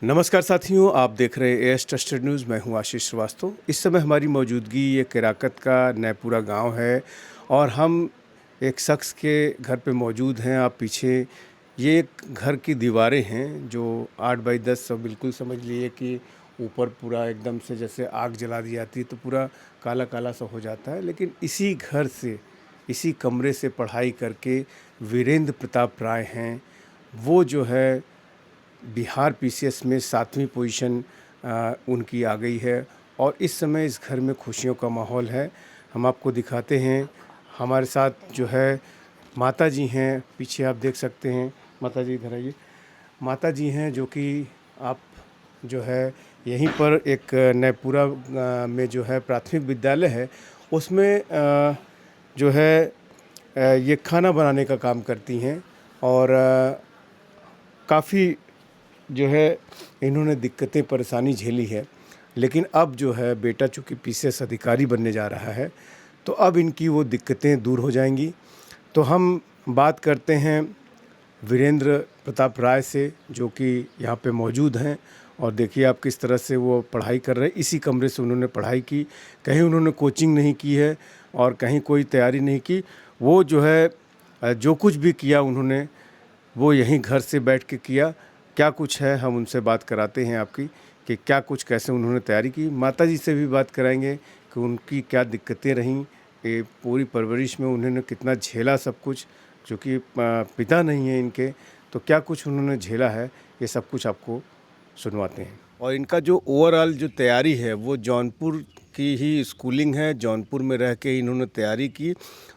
नमस्कार साथियों, आप देख रहे हैं एएस ट्रस्टेड न्यूज़। मैं हूं आशीष श्रीवास्तव। इस समय हमारी मौजूदगी ये केराकत का नैपुरा गांव है और हम एक शख्स के घर पे मौजूद हैं। आप पीछे ये एक घर की दीवारें हैं जो 8 बाई 10, सब बिल्कुल समझ लिए कि ऊपर पूरा एकदम से जैसे आग जला दी जाती है तो पूरा काला काला सा हो जाता है। लेकिन इसी घर से, इसी कमरे से पढ़ाई करके वीरेंद्र प्रताप राय हैं, वो जो है बिहार पीसीएस में 7वीं पोजीशन उनकी आ गई है और इस समय इस घर में खुशियों का माहौल है। हम आपको दिखाते हैं। हमारे साथ जो है माता जी हैं, पीछे आप देख सकते हैं। माता जी इधर आइए। माता जी हैं जो कि आप जो है यहीं पर एक नैपुरा में जो है प्राथमिक विद्यालय है, उसमें जो है ये खाना बनाने का काम करती हैं और काफ़ी जो है इन्होंने दिक्कतें परेशानी झेली है। लेकिन अब जो है बेटा चूँकि पीसीएस अधिकारी बनने जा रहा है तो अब इनकी वो दिक्कतें दूर हो जाएंगी। तो हम बात करते हैं वीरेंद्र प्रताप राय से, जो कि यहाँ पे मौजूद हैं। और देखिए आप किस तरह से वो पढ़ाई कर रहे हैं। इसी कमरे से उन्होंने पढ़ाई की, कहीं उन्होंने कोचिंग नहीं की है और कहीं कोई तैयारी नहीं की। वो जो है जो कुछ भी किया उन्होंने वो यहीं घर से बैठ के किया। क्या कुछ है हम उनसे बात कराते हैं आपकी कि क्या कुछ, कैसे उन्होंने तैयारी की। माता जी से भी बात कराएंगे कि उनकी क्या दिक्कतें रहीं, ये पूरी परवरिश में उन्होंने कितना झेला सब कुछ, क्योंकि पिता नहीं है इनके, तो क्या कुछ उन्होंने झेला है, ये सब कुछ आपको सुनवाते हैं। और इनका जो ओवरऑल जो तैयारी है वो जौनपुर की ही स्कूलिंग है, जौनपुर में रह के इन्होंने तैयारी की।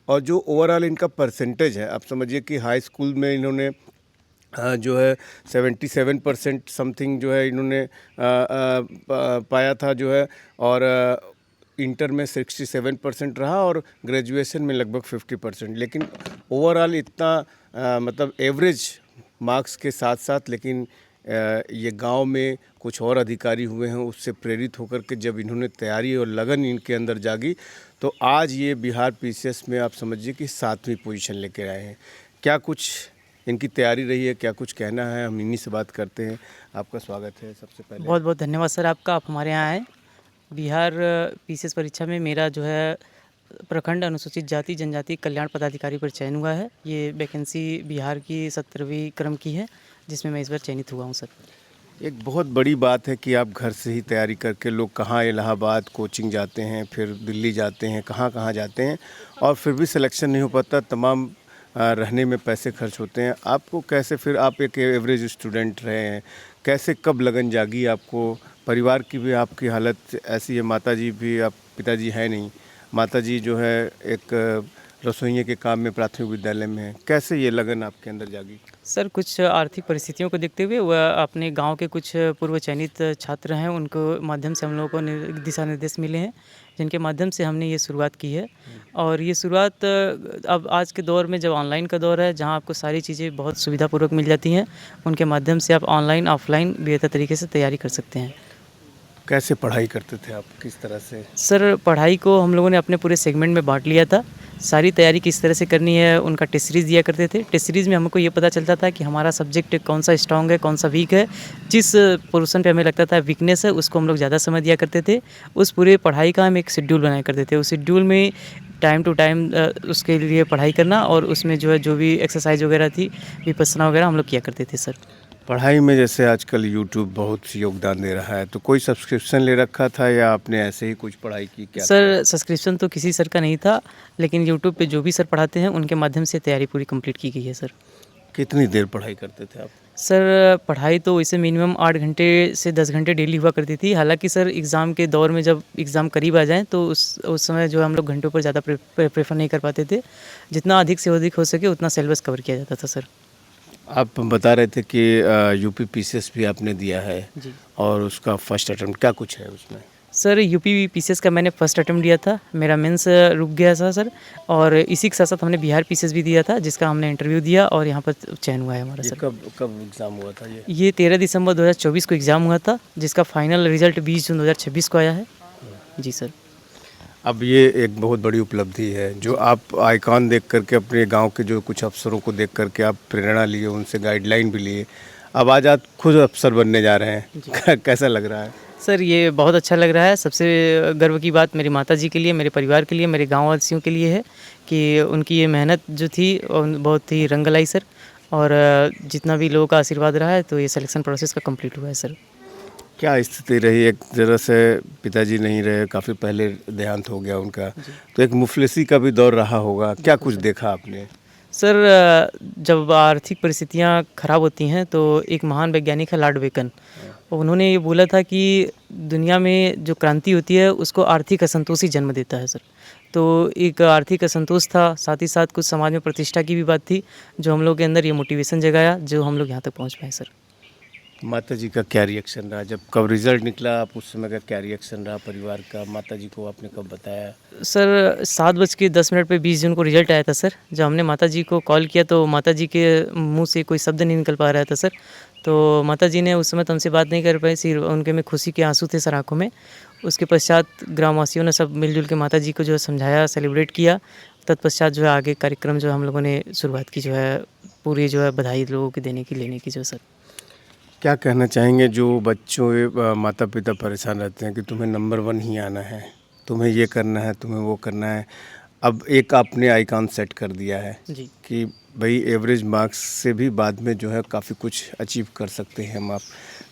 और जो ओवरऑल इनका परसेंटेज है, आप समझिए कि हाई स्कूल में इन्होंने जो है 77% समथिंग जो है इन्होंने पाया था जो है, और इंटर में 67% रहा और ग्रेजुएशन में लगभग 50%। लेकिन ओवरऑल इतना मतलब एवरेज मार्क्स के साथ साथ, लेकिन ये गांव में कुछ और अधिकारी हुए हैं, उससे प्रेरित होकर के जब इन्होंने तैयारी और लगन इनके अंदर जागी तो आज ये बिहार पीसीएस में आप समझिए कि 7वीं पोजीशन लेकर आए हैं। क्या कुछ इनकी तैयारी रही है, क्या कुछ कहना है, हम इन्हीं से बात करते हैं। आपका स्वागत है सबसे पहले। बहुत बहुत धन्यवाद सर आपका, आप हमारे यहाँ आए। बिहार पीसीएस परीक्षा में मेरा जो है प्रखंड अनुसूचित जाति जनजाति कल्याण पदाधिकारी पर चयन हुआ है। ये वैकेंसी बिहार की 17वीं क्रम की है, जिसमें मैं इस बार चयनित हुआ हूँ सर। एक बहुत बड़ी बात है कि आप घर से ही तैयारी करके, लोग कहाँ इलाहाबाद कोचिंग जाते हैं, फिर दिल्ली जाते हैं, कहाँ कहाँ जाते हैं और फिर भी सिलेक्शन नहीं हो पाता, तमाम रहने में पैसे खर्च होते हैं। आपको कैसे, फिर आप एक एवरेज स्टूडेंट रहे हैं, कैसे कब लगन जागी आपको? परिवार की भी आपकी हालत ऐसी है, माता जी भी, आप पिताजी हैं नहीं, माता जी जो है एक रसोइये के काम में प्राथमिक विद्यालय में है, कैसे ये लगन आपके अंदर जागी? सर कुछ आर्थिक परिस्थितियों को देखते हुए वह अपने गांव के कुछ पूर्व चयनित छात्र हैं, उनको माध्यम से हम लोगों को दिशा निर्देश मिले हैं, जिनके माध्यम से हमने ये शुरुआत की है। और ये शुरुआत अब आज के दौर में जब ऑनलाइन का दौर है, जहां आपको सारी चीज़ें बहुत सुविधापूर्वक मिल जाती हैं, उनके माध्यम से आप ऑनलाइन ऑफलाइन बेहतर तरीके से तैयारी कर सकते हैं। कैसे पढ़ाई करते थे आप, किस तरह से? सर पढ़ाई को हम लोगों ने अपने पूरे सेगमेंट में बांट लिया था। सारी तैयारी किस तरह से करनी है उनका टेस्ट सीरीज़ दिया करते थे। टेस्ट सीरीज़ में हमको ये पता चलता था कि हमारा सब्जेक्ट कौन सा स्ट्रॉन्ग है, कौन सा वीक है। जिस पोर्शन पे हमें लगता था वीकनेस है, उसको हम लोग ज़्यादा समय दिया करते थे। उस पूरे पढ़ाई का हम एक शेड्यूल बनाया करते थे। उस शेड्यूल में टाइम टू टाइम उसके लिए पढ़ाई करना, और उसमें जो भी एक्सरसाइज वगैरह थी, विपස්සना वगैरह हम लोग किया करते थे सर। पढ़ाई में जैसे आजकल यूट्यूब बहुत योगदान दे रहा है, तो कोई सब्सक्रिप्शन ले रखा था या आपने ऐसे ही कुछ पढ़ाई की, क्या? सर सब्सक्रिप्शन तो किसी सर का नहीं था, लेकिन यूट्यूब पे जो भी सर पढ़ाते हैं उनके माध्यम से तैयारी पूरी कंप्लीट की गई है सर। कितनी देर पढ़ाई करते थे आप? सर पढ़ाई तो वैसे मिनिमम 8 घंटे से 10 घंटे डेली हुआ करती थी। हालांकि सर एग्ज़ाम के दौर में जब एग्ज़ाम करीब आ जाएँ तो उस समय जो हम लोग घंटों पर ज़्यादा प्रेफर नहीं कर पाते थे। जितना अधिक से अधिक हो सके उतना सिलेबस कवर किया जाता था सर। आप बता रहे थे कि यूपी पीसीएस भी आपने दिया है जी और उसका फर्स्ट अटेम्प्ट, क्या कुछ है उसमें? सर यूपी पीसीएस का मैंने फर्स्ट अटेम्प्ट दिया था, मेरा मेंस रुक गया था सर। और इसी के साथ साथ हमने बिहार पीसीएस भी दिया था, जिसका हमने इंटरव्यू दिया और यहाँ पर चयन हुआ है हमारा ये सर। कब कब एग्ज़ाम हुआ था ये? ये 13 दिसंबर 2024 को एग्ज़ाम हुआ था, जिसका फाइनल रिजल्ट 20 जून 2026 को आया है। जी सर। अब ये एक बहुत बड़ी उपलब्धि है, जो आप आइकॉन देख करके, अपने गांव के जो कुछ अफसरों को देख करके आप प्रेरणा लिए, उनसे गाइडलाइन भी लिए, अब आज आप खुद अफसर बनने जा रहे हैं, कैसा लग रहा है? सर ये बहुत अच्छा लग रहा है। सबसे गर्व की बात मेरी माताजी के लिए, मेरे परिवार के लिए, मेरे गाँव वासियों के लिए है कि उनकी ये मेहनत जो थी बहुत ही रंग लाई सर। और जितना भी लोगों का आशीर्वाद रहा है तो ये सिलेक्शन प्रोसेस का कंप्लीट हुआ है सर। क्या स्थिति रही? एक तरह से पिताजी नहीं रहे, काफ़ी पहले देहांत हो गया उनका, तो एक मुफलिसी का भी दौर रहा होगा, क्या कुछ देखा आपने? सर जब आर्थिक परिस्थितियाँ खराब होती हैं तो एक महान वैज्ञानिक है लॉर्ड बेकन, उन्होंने ये बोला था कि दुनिया में जो क्रांति होती है उसको आर्थिक असंतोष ही जन्म देता है सर। तो एक आर्थिक असंतोष था, साथ ही साथ कुछ समाज में प्रतिष्ठा की भी बात थी, जो हम लोग के अंदर ये मोटिवेशन जगाया, जो हम लोग यहाँ तक पहुँच पाए सर। माताजी का क्या रिएक्शन रहा जब कब रिजल्ट निकला? आप उस समय का क्या रिएक्शन रहा परिवार का? माताजी को आपने कब बताया? सर 7:10 पे 20 जून को रिजल्ट आया था सर। जब हमने माताजी को कॉल किया तो माताजी के मुंह से कोई शब्द नहीं निकल पा रहा था सर। तो माताजी ने उस समय तो हमसे बात नहीं कर पाई, सिर्फ उनके में खुशी के आंसू थे सर आँखों में। उसके पश्चात ग्रामवासियों ने सब मिलजुल के माताजी को जो है समझाया, सेलिब्रेट किया। तत्पश्चात जो है आगे कार्यक्रम जो हम लोगों ने शुरुआत की, जो है पूरी जो है बधाई लोगों की देने की, लेने की जो सर। क्या कहना चाहेंगे जो बच्चों माता पिता परेशान रहते हैं कि तुम्हें नंबर 1 ही आना है, तुम्हें ये करना है, तुम्हें वो करना है। अब एक आपने आइकॉन सेट कर दिया है जी। कि भाई एवरेज मार्क्स से भी बाद में जो है काफ़ी कुछ अचीव कर सकते हैं हम आप,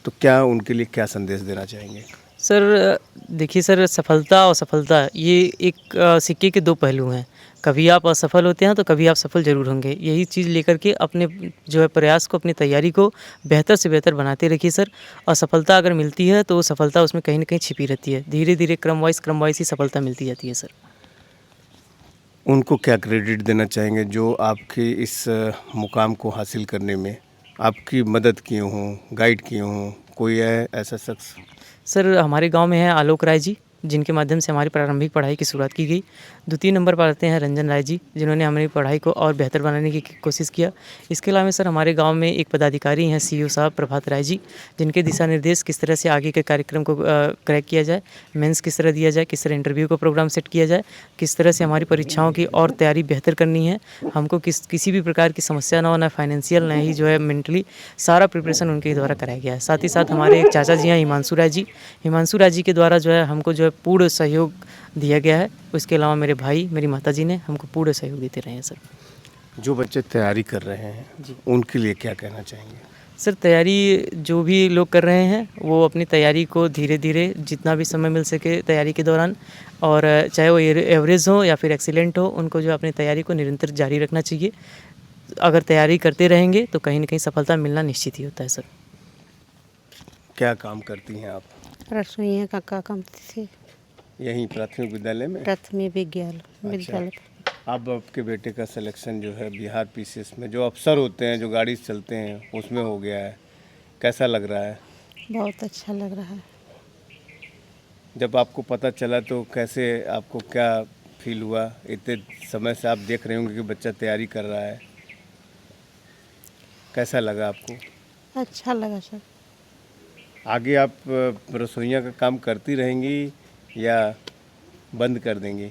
तो क्या उनके लिए क्या संदेश देना चाहेंगे? सर देखिए सर, सफलता और असफलता ये एक सिक्के के दो पहलू हैं। कभी आप असफल होते हैं तो कभी आप सफल ज़रूर होंगे। यही चीज़ लेकर के अपने जो है प्रयास को, अपनी तैयारी को बेहतर से बेहतर बनाते रखिए सर। असफलता अगर मिलती है तो सफलता उसमें कहीं न कहीं छिपी रहती है। धीरे धीरे क्रम वाइज़ ही सफलता मिलती जाती है सर। उनको क्या क्रेडिट देना चाहेंगे जो आपके इस मुकाम को हासिल करने में आपकी मदद किए हों, गाइड किए हों? कोई है ऐसा शख्स? सर हमारे गांव में है आलोक राय जी, जिनके माध्यम से हमारी प्रारंभिक पढ़ाई की शुरुआत की गई। द्वितीय नंबर पर आते हैं रंजन राय जी, जिन्होंने हमारी पढ़ाई को और बेहतर बनाने की कोशिश किया। इसके अलावा सर हमारे गांव में एक पदाधिकारी हैं सीईओ साहब प्रभात राय जी, जिनके दिशा निर्देश किस तरह से आगे के कार्यक्रम को क्रैक किया जाए, मेंस किस तरह दिया जाए, किस तरह इंटरव्यू का प्रोग्राम सेट किया जाए, किस तरह से हमारी परीक्षाओं की और तैयारी बेहतर करनी है। हमको किसी भी प्रकार की समस्या ना हो, ना फाइनेंशियल, ना ही जो है मेंटली, सारा प्रिपरेशन उनके द्वारा कराया गया है। साथ ही साथ हमारे एक चाचा जी हैं हिमांशु राय जी, हिमांशु राय जी के द्वारा जो है हमको जो है पूर्ण सहयोग दिया गया है। उसके अलावा मेरे भाई, मेरी माताजी ने हमको पूर्ण सहयोग देते रहे हैं सर। जो बच्चे तैयारी कर रहे हैं जी। उनके लिए क्या कहना चाहेंगे? सर तैयारी जो भी लोग कर रहे हैं वो अपनी तैयारी को धीरे धीरे जितना भी समय मिल सके तैयारी के दौरान, और चाहे वो एवरेज हो या फिर एक्सीलेंट हो, उनको जो अपनी तैयारी को निरंतर जारी रखना चाहिए। अगर तैयारी करते रहेंगे तो कहीं न कहीं सफलता मिलना निश्चित ही होता है सर। क्या काम करती हैं आप? रसोइया का काम थी, यहीं प्राथमिक विद्यालय में? प्राथमिक विद्यालय। अब आपके बेटे का सिलेक्शन जो है बिहार पीसीएस में, जो अफसर होते हैं, जो गाड़ी से चलते हैं, उसमें हो गया है, कैसा लग रहा है? बहुत अच्छा लग रहा है। जब आपको पता चला तो कैसे, आपको क्या फील हुआ? इतने समय से आप देख रहे होंगे कि बच्चा तैयारी कर रहा है, कैसा लगा आपको? अच्छा लगा सर। आगे आप रसोइया का काम करती रहेंगी या बंद कर देंगी?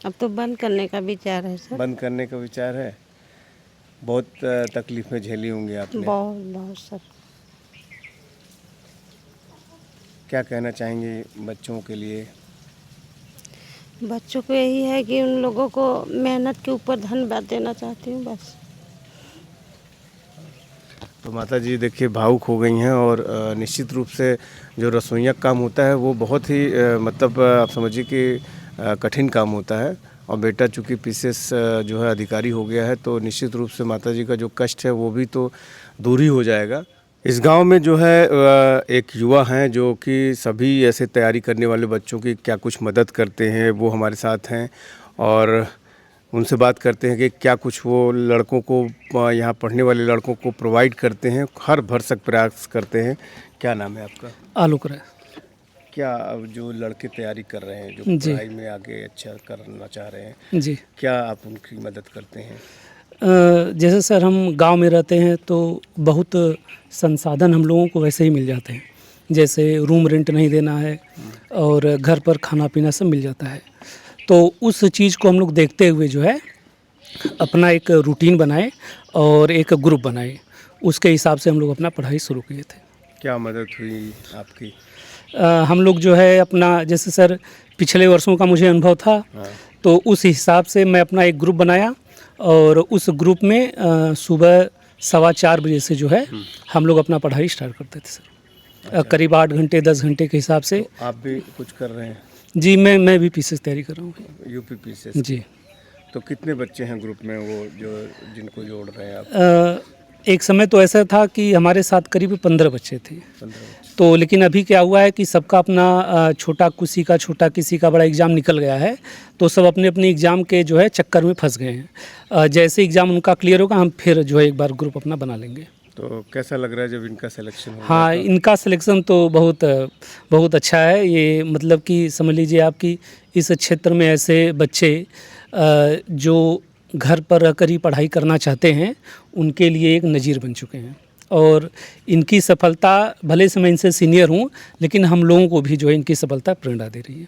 अब तो बंद करने का विचार है सर। बंद करने का विचार है। बहुत तकलीफ़ें झेली होंगी आपने। बहुत बहुत सर। क्या कहना चाहेंगे बच्चों के लिए? बच्चों को यही है कि उन लोगों को मेहनत के ऊपर धन्यवाद देना चाहती हूँ बस। तो माता जी देखिए भावुक हो गई हैं, और निश्चित रूप से जो रसोइया काम होता है वो बहुत ही मतलब आप समझिए कि कठिन काम होता है, और बेटा चूँकि पीसीएस जो है अधिकारी हो गया है तो निश्चित रूप से माता जी का जो कष्ट है वो भी तो दूर ही हो जाएगा। इस गांव में जो है एक युवा हैं जो कि सभी ऐसे तैयारी करने वाले बच्चों की क्या कुछ मदद करते हैं, वो हमारे साथ हैं और उनसे बात करते हैं कि क्या कुछ वो लड़कों को, यहाँ पढ़ने वाले लड़कों को प्रोवाइड करते हैं, हर भरसक प्रयास करते हैं। क्या नाम है आपका? आलोक राय। क्या अब जो लड़के तैयारी कर रहे हैं, जो जी। पढ़ाई में आगे अच्छा करना चाह रहे हैं, जी। क्या आप उनकी मदद करते हैं? जैसे सर हम गांव में रहते हैं तो बहुत संसाधन हम लोगों को वैसे ही मिल जाते हैं, जैसे रूम रेंट नहीं देना है और घर पर खाना पीना सब मिल जाता है। तो उस चीज़ को हम लोग देखते हुए जो है अपना एक रूटीन बनाए और एक ग्रुप बनाए, उसके हिसाब से हम लोग अपना पढ़ाई शुरू किए थे। क्या मदद हुई आपकी? हम लोग जो है अपना, जैसे सर पिछले वर्षों का मुझे अनुभव था, हाँ। तो उस हिसाब से मैं अपना एक ग्रुप बनाया और उस ग्रुप में सुबह 4:15 बजे से जो है हम लोग अपना पढ़ाई स्टार्ट करते थे सर। करीब 8 घंटे 10 घंटे के हिसाब से। तो आप भी कुछ कर रहे हैं? जी, मैं भी पीसीएस तैयारी कर रहा हूँ। यूपीपीसीएस? जी। तो कितने बच्चे हैं ग्रुप में, वो जो जिनको जोड़ रहे हैं आप? एक समय तो ऐसा था कि हमारे साथ करीब 15 बच्चे थे। 15 बच्चे। तो लेकिन अभी क्या हुआ है कि सबका अपना छोटा किसी का बड़ा एग्ज़ाम निकल गया है, तो सब अपने अपने एग्ज़ाम के जो है चक्कर में फंस गए हैं। जैसे एग्ज़ाम उनका क्लियर होगा, हम फिर जो है एक बार ग्रुप अपना बना लेंगे। तो कैसा लग रहा है जब इनका सिलेक्शन हो? हाँ, इनका सिलेक्शन तो बहुत अच्छा है। ये मतलब कि समझ लीजिए आप कि इस क्षेत्र में ऐसे बच्चे जो घर पर रहकर ही पढ़ाई करना चाहते हैं, उनके लिए एक नज़ीर बन चुके हैं। और इनकी सफलता, भले से मैं इनसे सीनियर हूँ, लेकिन हम लोगों को भी जो है इनकी सफलता प्रेरणा दे रही है।